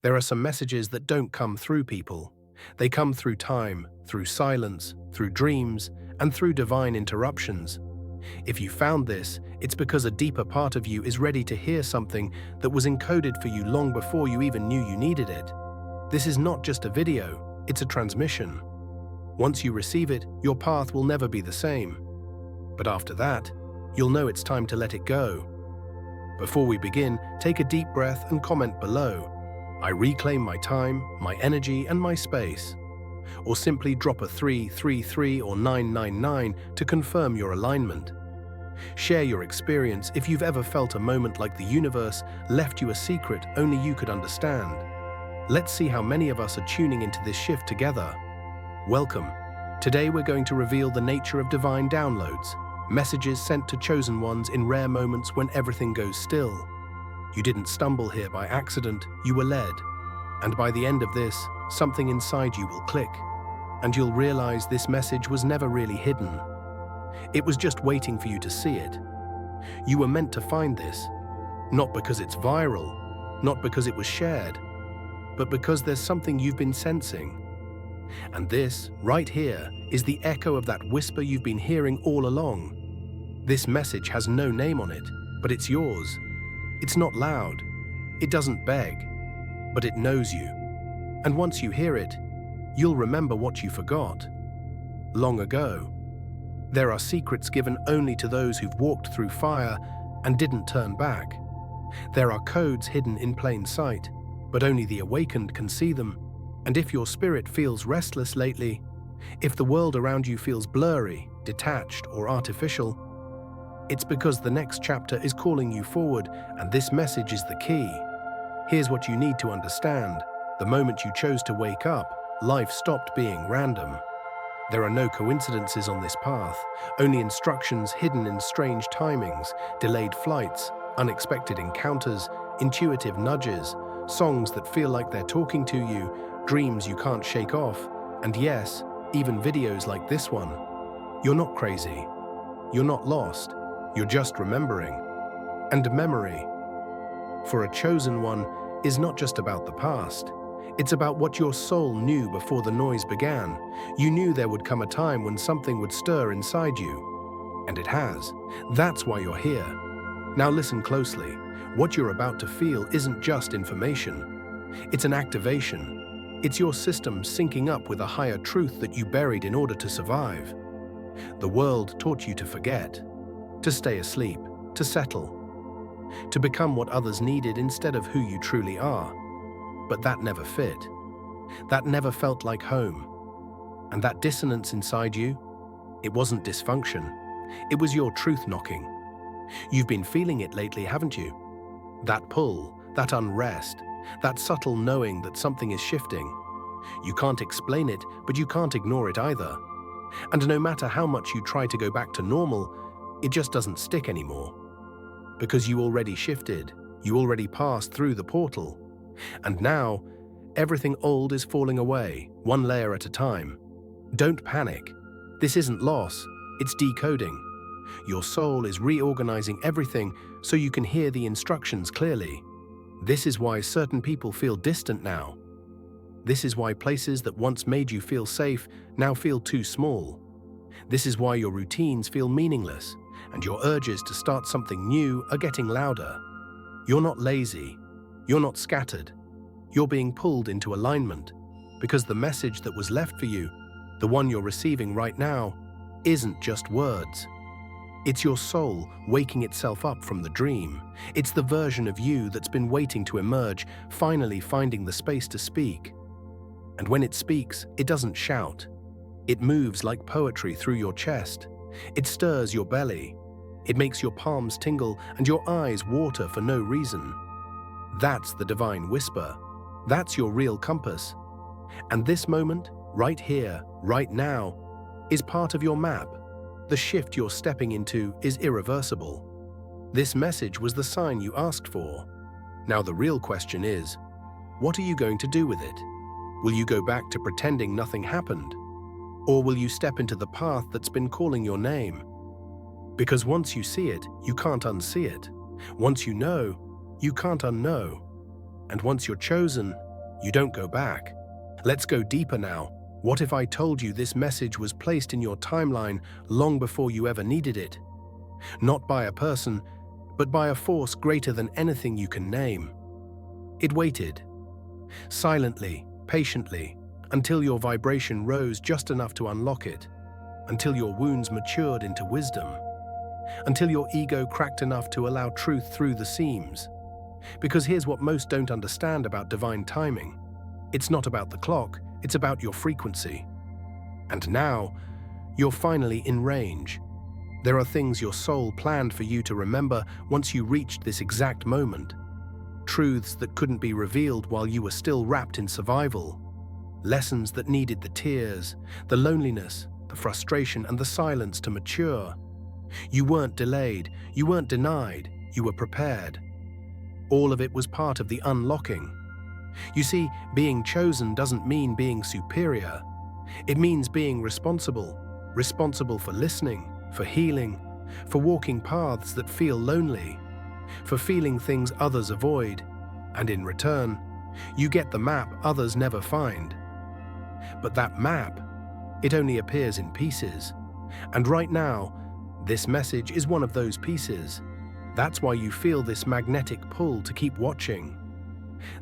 There are some messages that don't come through people. They come through time, through silence, through dreams, and through divine interruptions. If you found this, it's because a deeper part of you is ready to hear something that was encoded for you long before you even knew you needed it. This is not just a video, it's a transmission. Once you receive it, your path will never be the same. But after that, you'll know it's time to let it go. Before we begin, take a deep breath and comment below. I reclaim my time, my energy, and my space. Or simply drop a 333 or 999 to confirm your alignment. Share your experience if you've ever felt a moment like the universe left you a secret only you could understand. Let's see how many of us are tuning into this shift together. Welcome. Today we're going to reveal the nature of divine downloads, messages sent to chosen ones in rare moments when everything goes still. You didn't stumble here by accident, you were led. And by the end of this, something inside you will click, and you'll realize this message was never really hidden. It was just waiting for you to see it. You were meant to find this, not because it's viral, not because it was shared, but because there's something you've been sensing. And this, right here, is the echo of that whisper you've been hearing all along. This message has no name on it, but it's yours. It's not loud. It doesn't beg, but it knows you. And once you hear it, you'll remember what you forgot long ago. There are secrets given only to those who've walked through fire and didn't turn back. There are codes hidden in plain sight, but only the awakened can see them. And if your spirit feels restless lately, if the world around you feels blurry, detached, or artificial, it's because the next chapter is calling you forward, and this message is the key. Here's what you need to understand. The moment you chose to wake up, life stopped being random. There are no coincidences on this path, only instructions hidden in strange timings, delayed flights, unexpected encounters, intuitive nudges, songs that feel like they're talking to you, dreams you can't shake off, and yes, even videos like this one. You're not crazy. You're not lost. You're just remembering. And memory, for a chosen one, is not just about the past. It's about what your soul knew before the noise began. You knew there would come a time when something would stir inside you. And it has. That's why you're here. Now listen closely. What you're about to feel isn't just information. It's an activation. It's your system syncing up with a higher truth that you buried in order to survive. The world taught you to forget, to stay asleep, to settle, to become what others needed instead of who you truly are. But that never fit. That never felt like home. And that dissonance inside you, it wasn't dysfunction. It was your truth knocking. You've been feeling it lately, haven't you? That pull, that unrest, that subtle knowing that something is shifting. You can't explain it, but you can't ignore it either. And no matter how much you try to go back to normal, it just doesn't stick anymore. Because you already shifted, you already passed through the portal. And now, everything old is falling away, one layer at a time. Don't panic. This isn't loss, it's decoding. Your soul is reorganizing everything so you can hear the instructions clearly. This is why certain people feel distant now. This is why places that once made you feel safe now feel too small. This is why your routines feel meaningless, and your urges to start something new are getting louder. You're not lazy. You're not scattered. You're being pulled into alignment, because the message that was left for you, the one you're receiving right now, isn't just words. It's your soul waking itself up from the dream. It's the version of you that's been waiting to emerge, finally finding the space to speak. And when it speaks, it doesn't shout. It moves like poetry through your chest. It stirs your belly. It makes your palms tingle and your eyes water for no reason. That's the divine whisper. That's your real compass. And this moment, right here, right now, is part of your map. The shift you're stepping into is irreversible. This message was the sign you asked for. Now the real question is, what are you going to do with it? Will you go back to pretending nothing happened? Or will you step into the path that's been calling your name? Because once you see it, you can't unsee it. Once you know, you can't unknow. And once you're chosen, You don't go back. Let's go deeper now. What if I told you this message was placed in your timeline long before you ever needed it? Not by a person, but by a force greater than anything you can name. It waited, silently, patiently, until your vibration rose just enough to unlock it, until your wounds matured into wisdom, until your ego cracked enough to allow truth through the seams. Because here's what most don't understand about divine timing. It's not about the clock, it's about your frequency. And now, you're finally in range. There are things your soul planned for you to remember once you reached this exact moment. Truths that couldn't be revealed while you were still wrapped in survival. Lessons that needed the tears, the loneliness, the frustration, and the silence to mature. You weren't delayed, you weren't denied, you were prepared. All of it was part of the unlocking. You see, being chosen doesn't mean being superior. It means being responsible. Responsible for listening, for healing, for walking paths that feel lonely, for feeling things others avoid. And in return, you get the map others never find. But that map, it only appears in pieces. And right now, this message is one of those pieces. That's why you feel this magnetic pull to keep watching.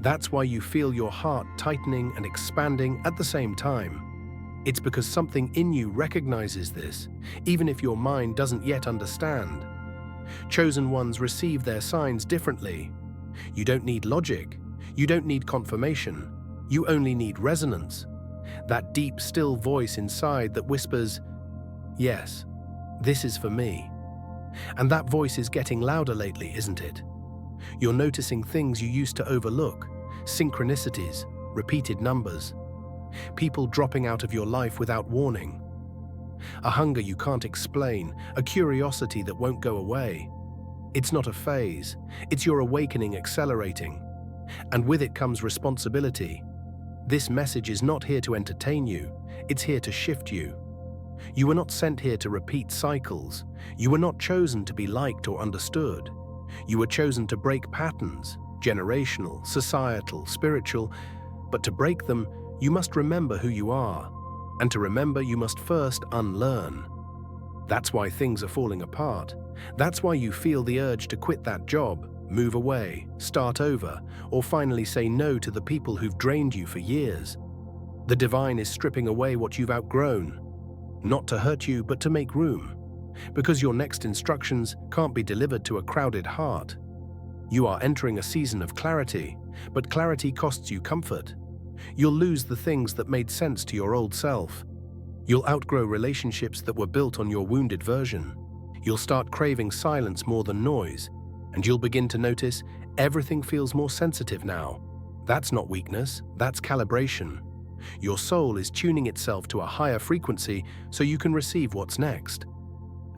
That's why you feel your heart tightening and expanding at the same time. It's because something in you recognizes this, even if your mind doesn't yet understand. Chosen ones receive their signs differently. You don't need logic. You don't need confirmation. You only need resonance. That deep, still voice inside that whispers, "Yes, this is for me." And that voice is getting louder lately, isn't it? You're noticing things you used to overlook, synchronicities, repeated numbers, people dropping out of your life without warning. A hunger you can't explain, a curiosity that won't go away. It's not a phase, it's your awakening accelerating. And with it comes responsibility. This message is not here to entertain you, it's here to shift you. You were not sent here to repeat cycles. You were not chosen to be liked or understood. You were chosen to break patterns, generational, societal, spiritual, but to break them, you must remember who you are. And to remember, you must first unlearn. That's why things are falling apart. That's why you feel the urge to quit that job, move away, start over, or finally say no to the people who've drained you for years. The divine is stripping away what you've outgrown. Not to hurt you, but to make room. Because your next instructions can't be delivered to a crowded heart. You are entering a season of clarity, but clarity costs you comfort. You'll lose the things that made sense to your old self. You'll outgrow relationships that were built on your wounded version. You'll start craving silence more than noise, and you'll begin to notice everything feels more sensitive now. That's not weakness, that's calibration. Your soul is tuning itself to a higher frequency so you can receive what's next.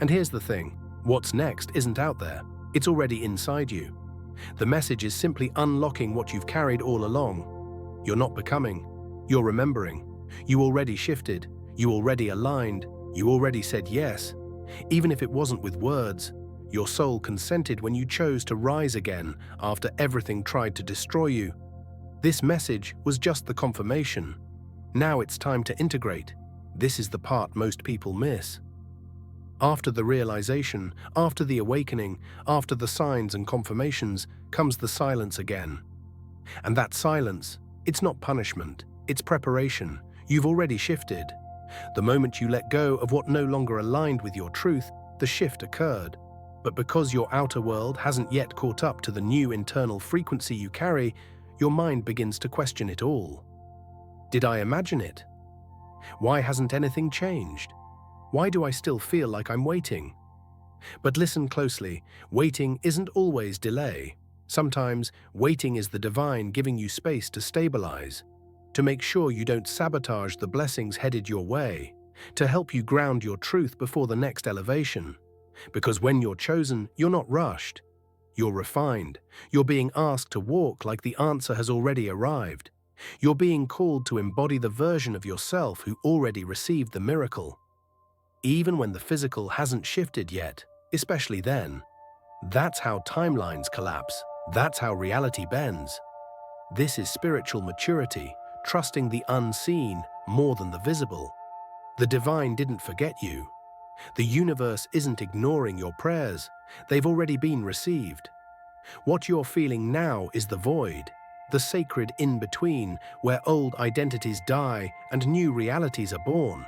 And here's the thing, what's next isn't out there, it's already inside you. The message is simply unlocking what you've carried all along. You're not becoming, you're remembering. You already shifted, you already aligned, you already said yes. Even if it wasn't with words, your soul consented when you chose to rise again after everything tried to destroy you. This message was just the confirmation. Now it's time to integrate. This is the part most people miss. After the realization, after the awakening, after the signs and confirmations, comes the silence again. And that silence, it's not punishment, it's preparation. You've already shifted. The moment you let go of what no longer aligned with your truth, the shift occurred. But because your outer world hasn't yet caught up to the new internal frequency you carry, your mind begins to question it all. Did I imagine it? Why hasn't anything changed? Why do I still feel like I'm waiting? But listen closely, waiting isn't always delay. Sometimes, waiting is the divine giving you space to stabilize, to make sure you don't sabotage the blessings headed your way, to help you ground your truth before the next elevation. Because when you're chosen, you're not rushed. You're refined. You're being asked to walk like the answer has already arrived. You're being called to embody the version of yourself who already received the miracle. Even when the physical hasn't shifted yet, especially then. That's how timelines collapse. That's how reality bends. This is spiritual maturity, trusting the unseen more than the visible. The divine didn't forget you. The universe isn't ignoring your prayers. They've already been received. What you're feeling now is the void, the sacred in-between, where old identities die and new realities are born.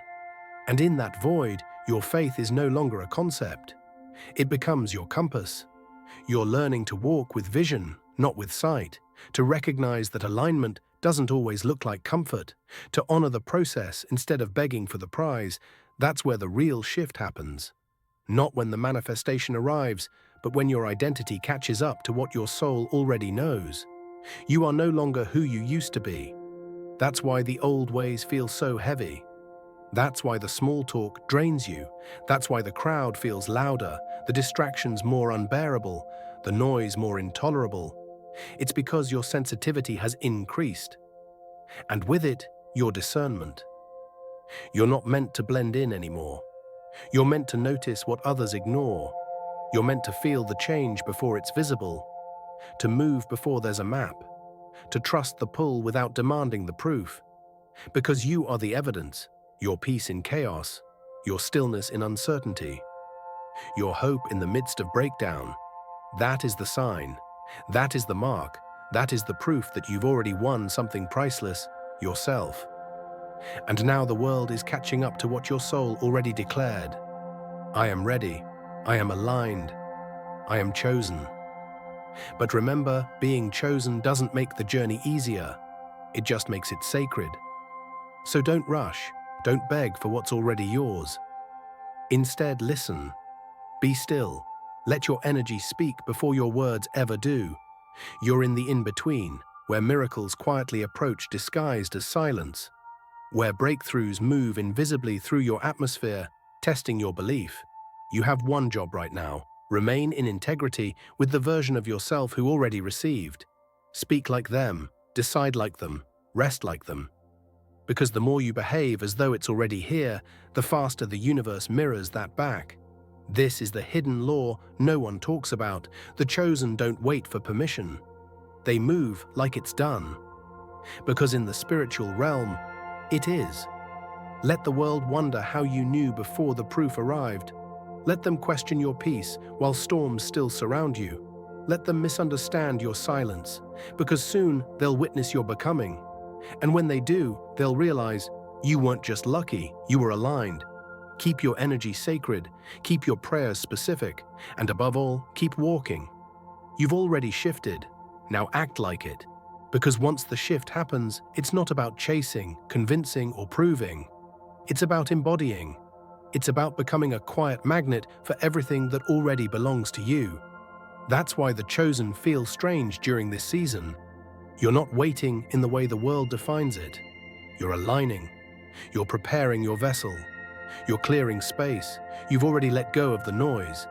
And in that void, your faith is no longer a concept. It becomes your compass. You're learning to walk with vision, not with sight, to recognize that alignment doesn't always look like comfort, to honor the process instead of begging for the prize. That's where the real shift happens. Not when the manifestation arrives, but when your identity catches up to what your soul already knows. You are no longer who you used to be. That's why the old ways feel so heavy. That's why the small talk drains you. That's why the crowd feels louder, the distractions more unbearable, the noise more intolerable. It's because your sensitivity has increased. And with it, your discernment. You're not meant to blend in anymore. You're meant to notice what others ignore. You're meant to feel the change before it's visible, to move before there's a map, to trust the pull without demanding the proof. Because you are the evidence, your peace in chaos, your stillness in uncertainty, your hope in the midst of breakdown. That is the sign. That is the mark. That is the proof that you've already won something priceless, yourself. And now the world is catching up to what your soul already declared. I am ready. I am aligned. I am chosen. But remember, being chosen doesn't make the journey easier. It just makes it sacred. So don't rush. Don't beg for what's already yours. Instead, listen. Be still. Let your energy speak before your words ever do. You're in the in-between, where miracles quietly approach disguised as silence, where breakthroughs move invisibly through your atmosphere, testing your belief. You have one job right now. Remain in integrity with the version of yourself who already received. Speak like them, decide like them, rest like them. Because the more you behave as though it's already here, the faster the universe mirrors that back. This is the hidden law no one talks about. The chosen don't wait for permission. They move like it's done. Because in the spiritual realm, it is. Let the world wonder how you knew before the proof arrived. Let them question your peace while storms still surround you. Let them misunderstand your silence, because soon they'll witness your becoming. And when they do, they'll realize you weren't just lucky, you were aligned. Keep your energy sacred, keep your prayers specific, and above all, keep walking. You've already shifted, now act like it. Because once the shift happens, it's not about chasing, convincing, or proving. It's about embodying. It's about becoming a quiet magnet for everything that already belongs to you. That's why the chosen feels strange during this season. You're not waiting in the way the world defines it. You're aligning. You're preparing your vessel. You're clearing space. You've already let go of the noise.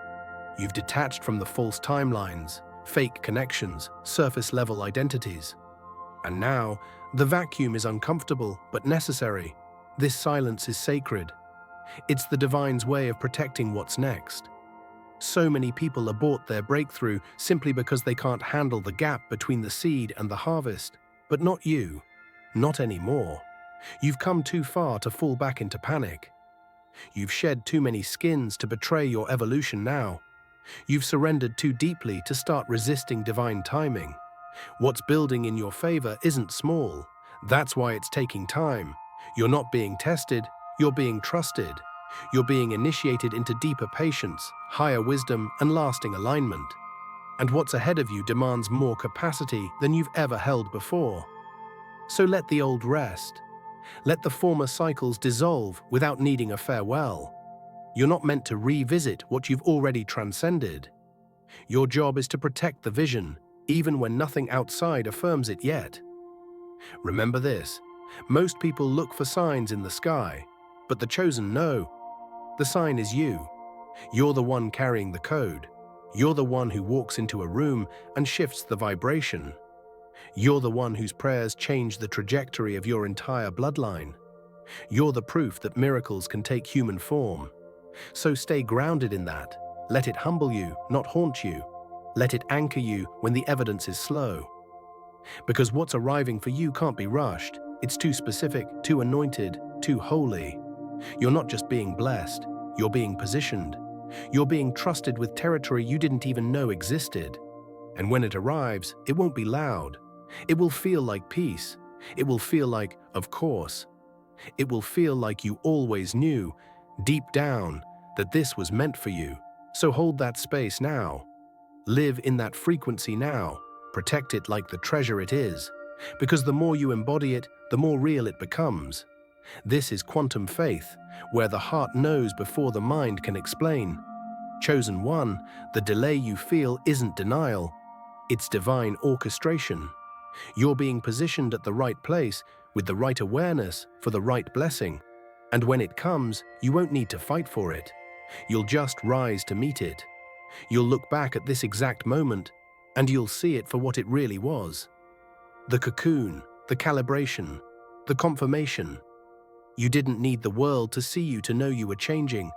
You've detached from the false timelines, fake connections, surface-level identities. And now, the vacuum is uncomfortable but necessary. This silence is sacred. It's the divine's way of protecting what's next. So many people abort their breakthrough simply because they can't handle the gap between the seed and the harvest. But not you. Not anymore. You've come too far to fall back into panic. You've shed too many skins to betray your evolution now. You've surrendered too deeply to start resisting divine timing. What's building in your favor isn't small. That's why it's taking time. You're not being tested, you're being trusted. You're being initiated into deeper patience, higher wisdom, and lasting alignment. And what's ahead of you demands more capacity than you've ever held before. So let the old rest. Let the former cycles dissolve without needing a farewell. You're not meant to revisit what you've already transcended. Your job is to protect the vision, even when nothing outside affirms it yet. Remember this, most people look for signs in the sky, but the chosen know. The sign is you. You're the one carrying the code. You're the one who walks into a room and shifts the vibration. You're the one whose prayers change the trajectory of your entire bloodline. You're the proof that miracles can take human form. So stay grounded in that. Let it humble you, not haunt you. Let it anchor you when the evidence is slow. Because what's arriving for you can't be rushed. It's too specific, too anointed, too holy. You're not just being blessed, you're being positioned. You're being trusted with territory you didn't even know existed. And when it arrives, it won't be loud. It will feel like peace. It will feel like, of course. It will feel like you always knew, deep down, that this was meant for you. So hold that space now. Live in that frequency now. Protect it like the treasure it is. Because the more you embody it, the more real it becomes. This is quantum faith, where the heart knows before the mind can explain. Chosen one, the delay you feel isn't denial, it's divine orchestration. You're being positioned at the right place with the right awareness for the right blessing. And when it comes, you won't need to fight for it. You'll just rise to meet it. You'll look back at this exact moment, and you'll see it for what it really was. The cocoon, the calibration, the confirmation. You didn't need the world to see you to know you were changing.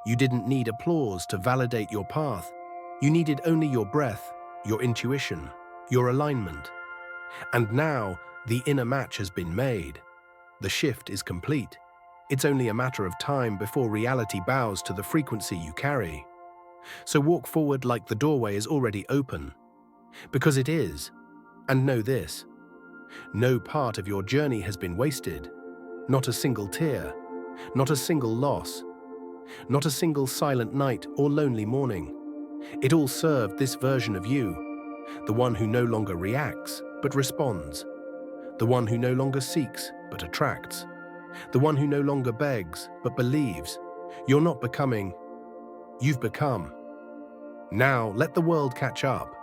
You didn't need applause to validate your path. You needed only your breath, your intuition, your alignment. And now, the inner match has been made. The shift is complete. It's only a matter of time before reality bows to the frequency you carry. So walk forward like the doorway is already open. Because it is. And know this: no part of your journey has been wasted. Not a single tear. Not a single loss. Not a single silent night or lonely morning. It all served this version of you, the one who no longer reacts, but responds. The one who no longer seeks, but attracts. The one who no longer begs, but believes. You're not becoming, you've become. Now let the world catch up.